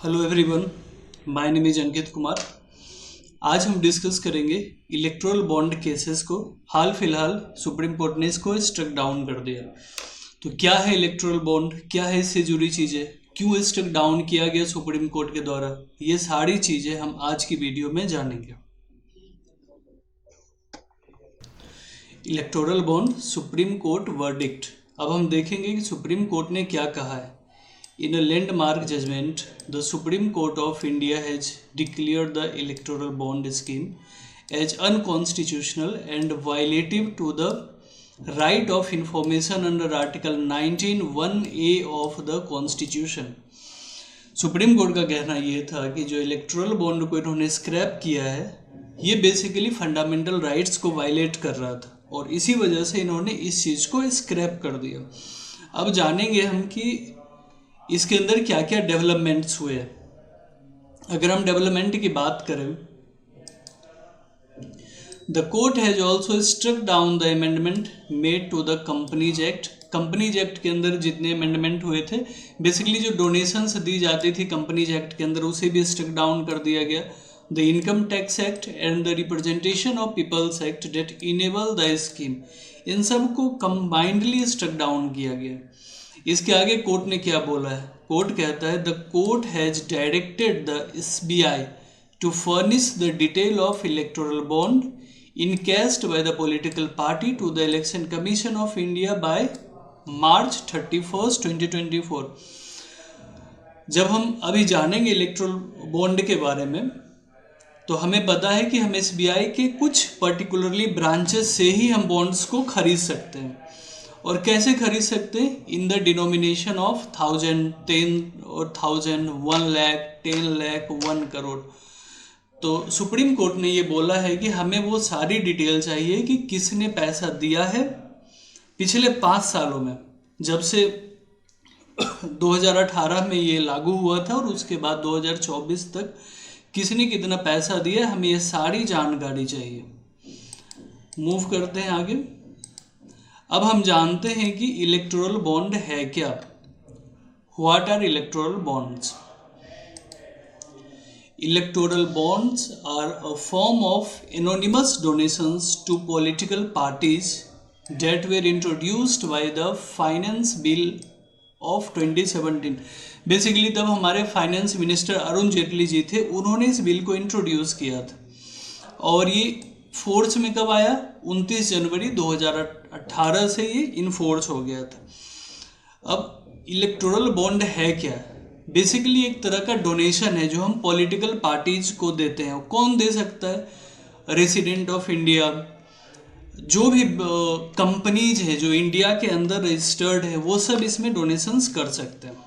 Hello everyone, my name is Ankit Kumar. आज हम discuss करेंगे इलेक्टोरल बॉन्ड केसेस को। हाल फिलहाल सुप्रीम कोर्ट ने इसको स्ट्रक डाउन कर दिया। तो क्या है इलेक्टोरल बॉन्ड, क्या है इससे जुड़ी चीज़ें, क्यों स्ट्रक डाउन किया गया सुप्रीम कोर्ट के द्वारा, ये सारी चीज़ें हम आज की वीडियो में जानेंगे। Electoral bond supreme court verdict. अब हम देखेंगे कि सुप्रीम कोर्ट ने क्या कहा है। In a landmark judgment, the Supreme Court of India has declared the electoral bond scheme as unconstitutional and violative to the right of information under Article 19(1)(a) of the Constitution। Supreme court का कहना यह था कि जो electoral bond को इन्होंने scrap किया है, ये बेसिकली फंडामेंटल राइट्स को वायलेट कर रहा था और इसी वजह से इन्होंने इस चीज़ को स्क्रैप कर दिया। अब जानेंगे हम कि इसके अंदर क्या क्या डेवलपमेंट्स हुए। अगर हम डेवलपमेंट की बात करें, the court has also struck down the amendment made to the Companies Act. Companies Act के अंदर जितने अमेंडमेंट हुए थे, बेसिकली जो डोनेशंस दी जाती थी कंपनीज एक्ट के अंदर, उसे भी स्ट्रक डाउन कर दिया गया। The income tax act and the representation of peoples act that enable the scheme, इन सब को कंबाइंडली स्ट्रक डाउन किया गया। इसके आगे कोर्ट ने क्या बोला है। कोर्ट कहता है the court has directed the SBI to furnish the detail of electoral bond encashed by the political party to the election commission of India by March 31, 2024। जब हम अभी जानेंगे इलेक्टोरल बॉन्ड के बारे में, तो हमें पता है कि हम SBI के कुछ पर्टिकुलरली ब्रांचेस से ही हम बॉन्ड्स को खरीद सकते हैं। और कैसे खरीद सकते हैं? इन द डिनोमिनेशन ऑफ 1000, 10 और 1000, 1 लाख, 10 लाख, 1 करोड़। तो सुप्रीम कोर्ट ने ये बोला है कि हमें वो सारी डिटेल चाहिए कि किसने पैसा दिया है पिछले 5 सालों में, जब से 2018 में ये लागू हुआ था और उसके बाद 2024 तक किसने कितना पैसा दिया, हमें ये सारी जानकारी चाहिए। मूव करते हैं आगे। अब हम जानते हैं कि इलेक्टोरल बॉन्ड है क्या। What are electoral bonds? Electoral bonds are a form of anonymous donations to political parties that were introduced by the finance bill of 2017। Basically तब हमारे फाइनेंस मिनिस्टर अरुण जेटली जी थे, उन्होंने इस बिल को इंट्रोड्यूस किया था और ये फोर्स में कब आया? 29 जनवरी 2018 से ये इनफोर्स हो गया था। अब इलेक्टोरल बॉन्ड है क्या? बेसिकली एक तरह का डोनेशन है जो हम पॉलिटिकल पार्टीज को देते हैं। कौन दे सकता है? रेसिडेंट ऑफ इंडिया, जो भी कंपनीज है जो इंडिया के अंदर रजिस्टर्ड है, वो सब इसमें डोनेशंस कर सकते हैं।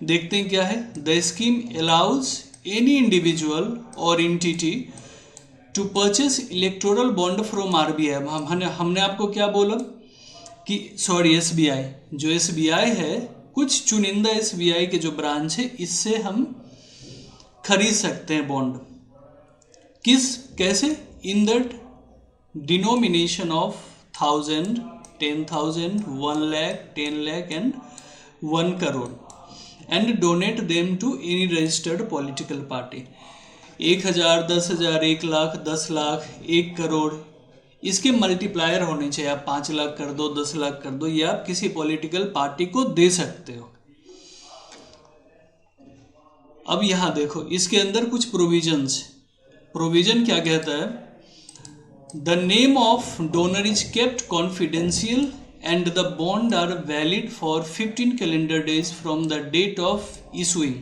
देखते हैं क्या है। The scheme allows any individual और entity to purchase electoral bond from RBI। हमने आपको क्या बोला कि SBI, जो SBI है, कुछ चुनिंदा SBI के जो ब्रांच है, इससे हम खरीद सकते हैं बॉन्ड। कैसे? In that denomination of 1000, 10,000, 1 lakh, 10 lakh and 1 crore and donate them to any registered political party. 1000, 10,000, 1 lakh, 10 lakh, 1 crore, इसके मल्टीप्लायर होने चाहिए। आप 5 लाख कर दो, 10 लाख कर दो, ये आप किसी पॉलिटिकल पार्टी को दे सकते हो। अब यहां देखो, इसके अंदर कुछ प्रोविजन क्या कहता है? The name of donor is kept confidential and the bond are valid for 15 calendar days from the date of issuing.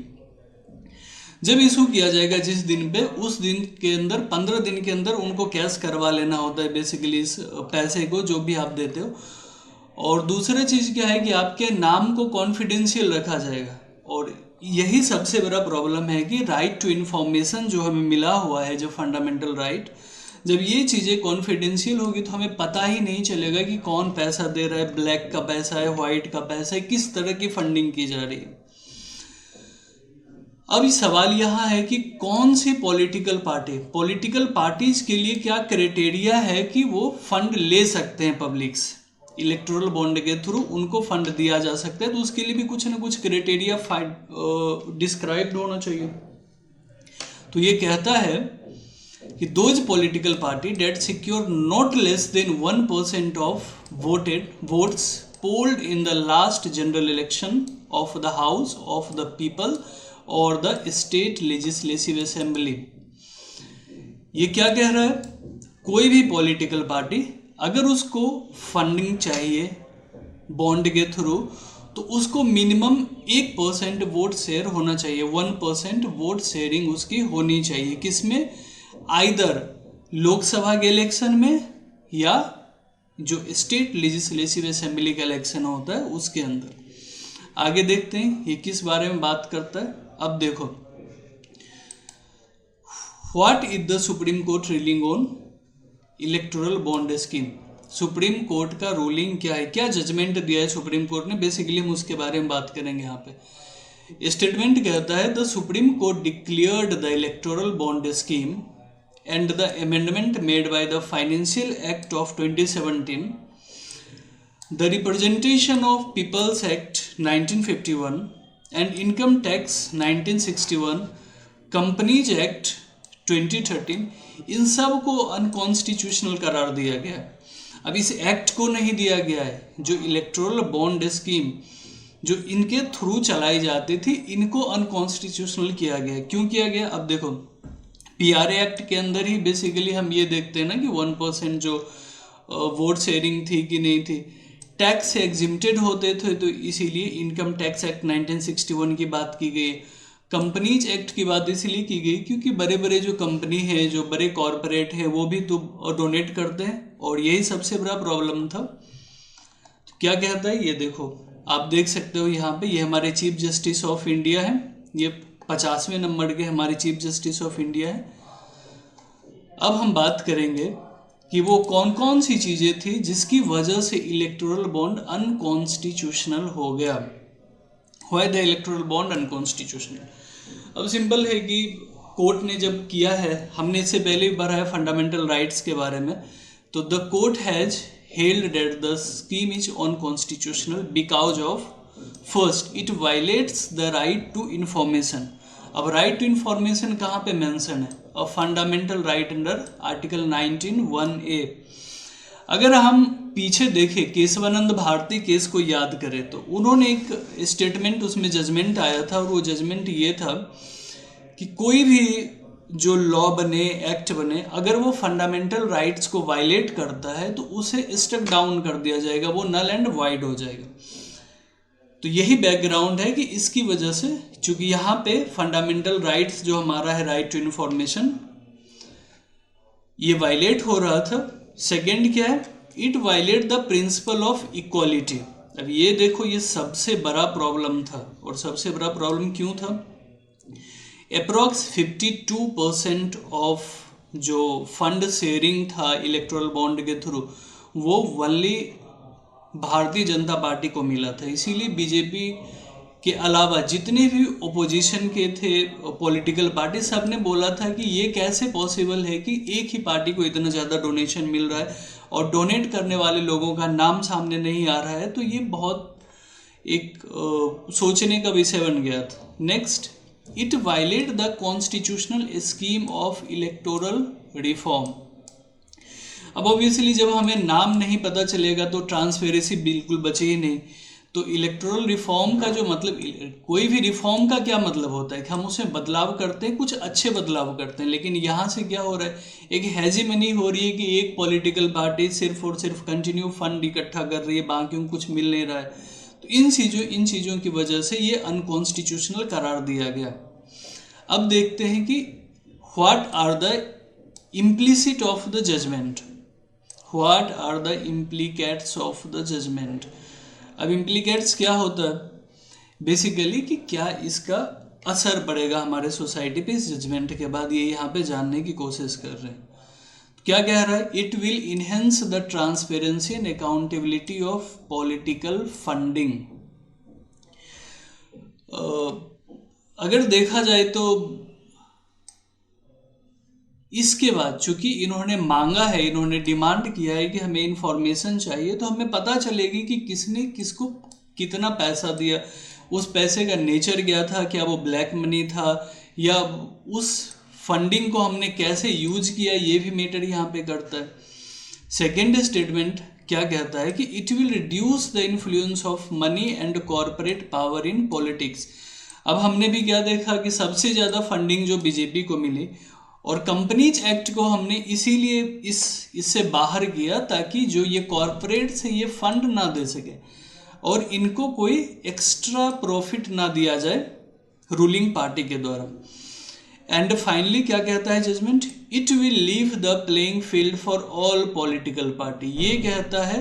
जब इशू किया जाएगा जिस दिन पे, उस दिन के अंदर 15 दिन के अंदर उनको कैश करवा लेना होता है, बेसिकली इस पैसे को जो भी आप देते हो। और दूसरा चीज़ क्या है कि आपके नाम को कॉन्फिडेंशियल रखा जाएगा। और यही सबसे बड़ा प्रॉब्लम है कि राइट टू इन्फॉर्मेशन जो हमें मिला हुआ है, जो फंडामेंटल राइट, जब ये चीज़ें कॉन्फिडेंशियल होगी तो हमें पता ही नहीं चलेगा कि कौन पैसा दे रहा है, ब्लैक का पैसा है, वाइट का पैसा है, किस तरह की फंडिंग की जा रही है। अब सवाल यहाँ है कि कौन सी पॉलिटिकल पार्टीज के लिए क्या क्राइटेरिया है कि वो फंड ले सकते हैं पब्लिक से। इलेक्टोरल बॉन्ड के थ्रू उनको फंड दिया जा सकता है, तो उसके लिए भी कुछ ना कुछ क्राइटेरिया डिस्क्राइब्ड होना चाहिए। तो ये कहता है कि those political party that secure not less than 1% of votes polled in the last general election of the House of the People और द स्टेट लेजिस्लेटिव असेंबली। ये क्या कह रहा है, कोई भी पॉलिटिकल पार्टी अगर उसको फंडिंग चाहिए बॉन्ड के थ्रू, तो उसको मिनिमम 1% वोट शेयर होना चाहिए, 1% वोट शेयरिंग उसकी होनी चाहिए। किसमें? आइदर लोकसभा के इलेक्शन में या जो स्टेट लेजिस्लेटिव असेंबली का इलेक्शन होता है उसके अंदर। आगे देखते हैं ये किस बारे में बात करता है। अब देखो, what is the Supreme court ruling on electoral bond scheme. Supreme court का रूलिंग क्या है, क्या जजमेंट दिया है सुप्रीम कोर्ट ने, बेसिकली हम उसके बारे में बात करेंगे। यहाँ पे स्टेटमेंट कहता है the Supreme Court declared the electoral bond scheme and the amendment made by the financial act of 2017, the representation of peoples Act 1951 and income tax 1961, Companies Act 2013, इन सब को अनकॉन्स्टिट्यूशनल करार दिया गया है। अब इस एक्ट को नहीं दिया गया है, जो इलेक्टोरल बॉन्ड स्कीम जो इनके थ्रू चलाई जाती थी इनको अनकॉन्स्टिट्यूशनल किया गया। क्यों किया गया? अब देखो, पीआरए एक्ट के अंदर ही बेसिकली हम ये देखते हैं ना कि 1% जो वोट शेयरिंग थी कि नहीं थी, टैक्स से एग्जिम्प्टेड होते थे, तो इसीलिए इनकम टैक्स एक्ट 1961 की बात की गई। कंपनीज एक्ट की बात इसलिए की गई क्योंकि बड़े बड़े जो कंपनी है, जो बड़े कॉरपोरेट है, वो भी तो डोनेट करते हैं, और यही सबसे बड़ा प्रॉब्लम था। तो क्या कहता है ये देखो, आप देख सकते हो यहाँ पे, ये हमारे चीफ जस्टिस ऑफ इंडिया है, ये 50वें नंबर के हमारे चीफ जस्टिस ऑफ इंडिया है। अब हम बात करेंगे कि वो कौन कौन सी चीजें थी जिसकी वजह से इलेक्टोरल बॉन्ड अनकॉन्स्टिट्यूशनल हो गया। Why the electoral bond unconstitutional? अब सिंपल है कि कोर्ट ने जब किया है, हमने इससे पहले भी पढ़ा है फंडामेंटल राइट्स के बारे में, तो the court has held that the scheme is unconstitutional because of first it violates the right to information. अब राइट टू इंफॉर्मेशन कहाँ पे मेंशन है? A fundamental right under article 19(1)(a। अगर हम पीछे देखें, केशवानंद भारती केस को याद करें, तो उन्होंने एक स्टेटमेंट, उसमें जजमेंट आया था, और वो जजमेंट ये था कि कोई भी जो लॉ बने, एक्ट बने, अगर वो फंडामेंटल राइट्स को वायलेट करता है तो उसे स्ट्रक डाउन कर दिया जाएगा, वो नल एंड वाइड हो जाएगा। तो यही बैकग्राउंड है कि इसकी वजह से, चूंकि यहाँ पे फंडामेंटल राइट्स जो हमारा है, राइट टू इंफॉर्मेशन, ये वायलेट हो रहा था। सेकेंड क्या है? It violate the principle of equality. अब ये देखो, ये सबसे बड़ा प्रॉब्लम था, और सबसे बड़ा प्रॉब्लम क्यों था? अप्रॉक्स 52% ऑफ जो फंड शेयरिंग था इलेक्टोरल बॉन्ड के थ्रू, वो ओनली भारतीय जनता पार्टी को मिला था। इसीलिए बीजेपी के अलावा जितने भी ओपोजिशन के थे पॉलिटिकल पार्टी, सब ने बोला था कि ये कैसे पॉसिबल है कि एक ही पार्टी को इतना ज़्यादा डोनेशन मिल रहा है और डोनेट करने वाले लोगों का नाम सामने नहीं आ रहा है। तो ये बहुत एक सोचने का विषय बन गया था। Next, it violate the constitutional scheme of electoral reform. अब ऑब्वियसली जब हमें नाम नहीं पता चलेगा तो ट्रांसपेरेंसी बिल्कुल बचे ही नहीं। तो इलेक्टोरल रिफॉर्म का जो मतलब, कोई भी रिफॉर्म का क्या मतलब होता है कि हम उसमें बदलाव करते हैं, कुछ अच्छे बदलाव करते हैं। लेकिन यहाँ से क्या हो रहा है, एक हेजीमनी हो रही है कि एक पॉलिटिकल पार्टी सिर्फ और सिर्फ कंटिन्यू फंड इकट्ठा कर रही है, बाकियों को कुछ मिल नहीं रहा है। तो इन चीज़ों की वजह से ये अनकॉन्स्टिट्यूशनल करार दिया गया। अब देखते हैं कि what are the implicit of the judgement, what are the implicates of the judgement. अब इम्प्लीकेट्स क्या होता है? बेसिकली कि क्या इसका असर पड़ेगा हमारे सोसाइटी पे इस जजमेंट के बाद, ये यहाँ पे जानने की कोशिश कर रहे हैं। क्या कह रहा है? It will enhance the transparency and accountability of political funding. अगर देखा जाए तो इसके बाद चूंकि इन्होंने मांगा है, इन्होंने डिमांड किया है कि हमें इंफॉर्मेशन चाहिए, तो हमें पता चलेगी कि किसने किसको कितना पैसा दिया, उस पैसे का नेचर क्या था, क्या वो ब्लैक मनी था या उस फंडिंग को हमने कैसे यूज किया, ये भी मैटर यहाँ पे करता है। सेकेंड स्टेटमेंट क्या कहता है कि it will reduce the influence of money and corporate power in politics. अब हमने भी क्या देखा कि सबसे ज़्यादा फंडिंग जो बीजेपी को मिली, और कंपनीज एक्ट को हमने इसीलिए इससे बाहर किया ताकि जो ये कॉरपोरेट से ये फंड ना दे सके और इनको कोई एक्स्ट्रा प्रॉफिट ना दिया जाए रूलिंग पार्टी के द्वारा। एंड फाइनली क्या कहता है judgement, it will leave the playing field for all political party. ये कहता है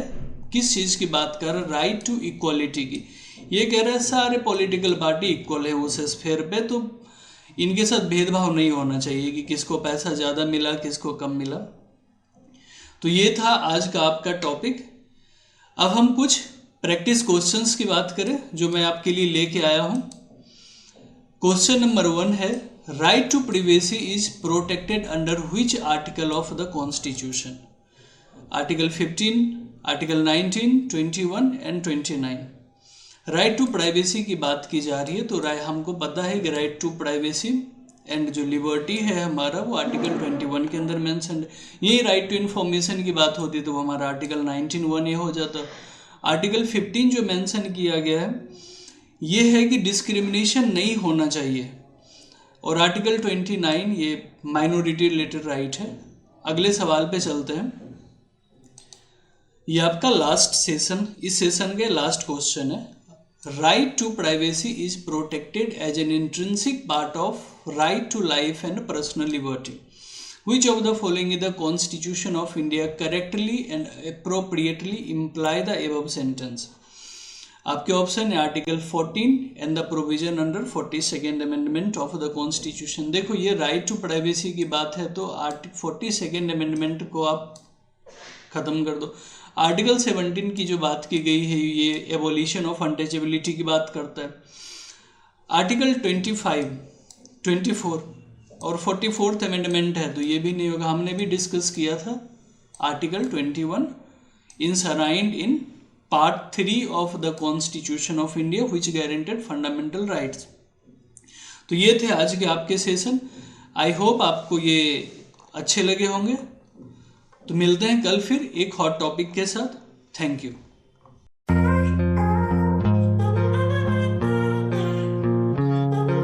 किस चीज़ की बात कर रहा है, राइट टू इक्वालिटी की। ये कह रहा है सारे पॉलिटिकल पार्टी इक्वल है उस स्फेयर पे, तो इनके साथ भेदभाव नहीं होना चाहिए कि किसको पैसा ज़्यादा मिला किसको कम मिला। तो ये था आज का आपका टॉपिक। अब हम कुछ प्रैक्टिस क्वेश्चंस की बात करें जो मैं आपके लिए लेके आया हूँ। क्वेश्चन नंबर 1 है, right to privacy is protected under which article of the constitution? Article 15, article 19, 21 and 29। Right to privacy की बात की जा रही है, तो हमको पता है कि राइट टू प्राइवेसी एंड जो लिबर्टी है हमारा वो आर्टिकल 21 के अंदर मेंशन है। यही राइट टू इन्फॉर्मेशन की बात होती तो वो हमारा आर्टिकल 19(1) ये हो जाता। आर्टिकल 15 जो मेंशन किया गया है ये है कि डिस्क्रिमिनेशन नहीं होना चाहिए, और आर्टिकल 29 ये माइनॉरिटी रिलेटेड राइट है। अगले सवाल पे चलते हैं। ये आपका लास्ट सेशन, इस सेशन के लास्ट क्वेश्चन है। Right to privacy is protected as an intrinsic part of right to life and personal liberty. Which of the following in the Constitution of India correctly and appropriately imply the above sentence? आपके option है article 14 and the provision under 42nd amendment of the constitution. देखो ये right to privacy की बात है तो 42nd amendment को आप खत्म कर दो। आर्टिकल 17 की जो बात की गई है ये एबोलिशन ऑफ अनटचेबिलिटी की बात करता है। आर्टिकल 25, 24 और 44th अमेंडमेंट है तो ये भी नहीं होगा। हमने भी डिस्कस किया था article 21 enshrined in part 3 of the constitution of India which guaranteed fundamental rights. तो ये थे आज के आपके सेशन। आई होप आपको ये अच्छे लगे होंगे। तो मिलते हैं कल फिर एक हॉट टॉपिक के साथ। Thank you.